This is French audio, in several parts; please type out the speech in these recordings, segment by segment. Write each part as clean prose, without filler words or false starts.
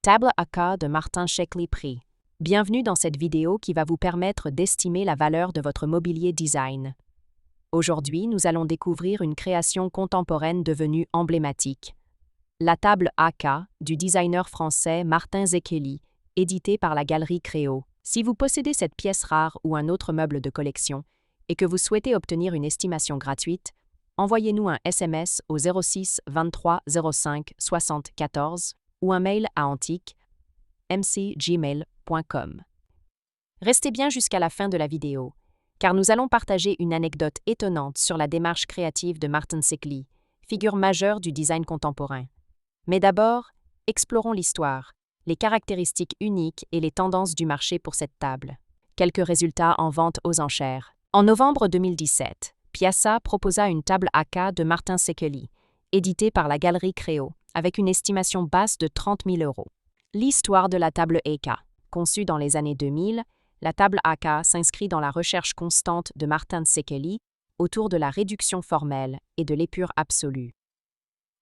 Table AK de Martin Shkreli prix. Bienvenue dans cette vidéo qui va vous permettre d'estimer la valeur de votre mobilier design. Aujourd'hui, nous allons découvrir une création contemporaine devenue emblématique. La table AK du designer français Martin Shkreli, éditée par la Galerie Créo. Si vous possédez cette pièce rare ou un autre meuble de collection et que vous souhaitez obtenir une estimation gratuite, envoyez-nous un SMS au 06 23 05 60 14 ou un mail à antique@mcgmail.com. Restez bien jusqu'à la fin de la vidéo, car nous allons partager une anecdote étonnante sur la démarche créative de Martin Shkreli, figure majeure du design contemporain. Mais d'abord, explorons l'histoire, les caractéristiques uniques et les tendances du marché pour cette table. Quelques résultats en vente aux enchères. En novembre 2017, Piazza proposa une table AK de Martin Shkreli, éditée par la Galerie Créo, avec une estimation basse de 30 000 €. L'histoire de la table AK. Conçue dans les années 2000, la table AK s'inscrit dans la recherche constante de Martin Shkreli autour de la réduction formelle et de l'épure absolue.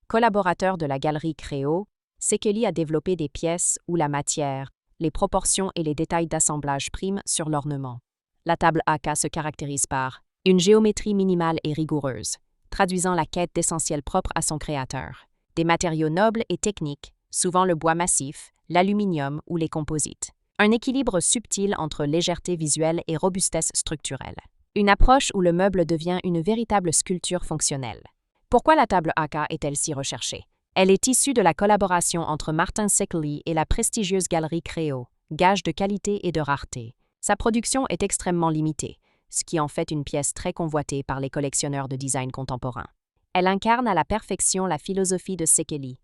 Collaborateur de la Galerie Créo, Shkreli a développé des pièces où la matière, les proportions et les détails d'assemblage priment sur l'ornement. La table AK se caractérise par une géométrie minimale et rigoureuse, traduisant la quête d'essentiels propres à son créateur. Des matériaux nobles et techniques, souvent le bois massif, l'aluminium ou les composites. Un équilibre subtil entre légèreté visuelle et robustesse structurelle. Une approche où le meuble devient une véritable sculpture fonctionnelle. Pourquoi la table AK est-elle si recherchée? Elle est issue de la collaboration entre Martin Shkreli et la prestigieuse Galerie Créo, gage de qualité et de rareté. Sa production est extrêmement limitée, ce qui en fait une pièce très convoitée par les collectionneurs de design contemporain. Elle incarne à la perfection la philosophie de Shkreli,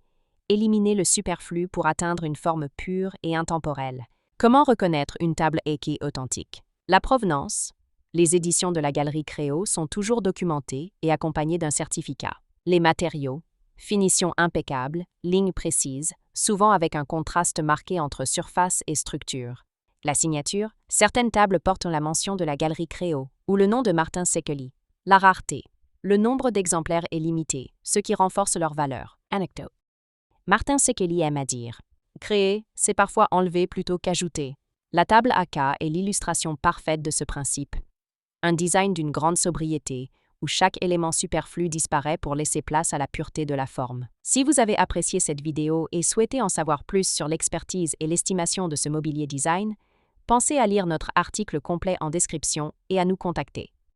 éliminer le superflu pour atteindre une forme pure et intemporelle. Comment reconnaître une table AK authentique? La provenance. Les éditions de la Galerie Créo sont toujours documentées et accompagnées d'un certificat. Les matériaux. Finition impeccable, lignes précises, souvent avec un contraste marqué entre surface et structure. La signature. Certaines tables portent la mention de la Galerie Créo ou le nom de Martin Shkreli. La rareté. Le nombre d'exemplaires est limité, ce qui renforce leur valeur. Anecdote. Martin Shkreli aime à dire « Créer, c'est parfois enlever plutôt qu'ajouter ». La table AK est l'illustration parfaite de ce principe. Un design d'une grande sobriété, où chaque élément superflu disparaît pour laisser place à la pureté de la forme. Si vous avez apprécié cette vidéo et souhaitez en savoir plus sur l'expertise et l'estimation de ce mobilier design, pensez à lire notre article complet en description et à nous contacter.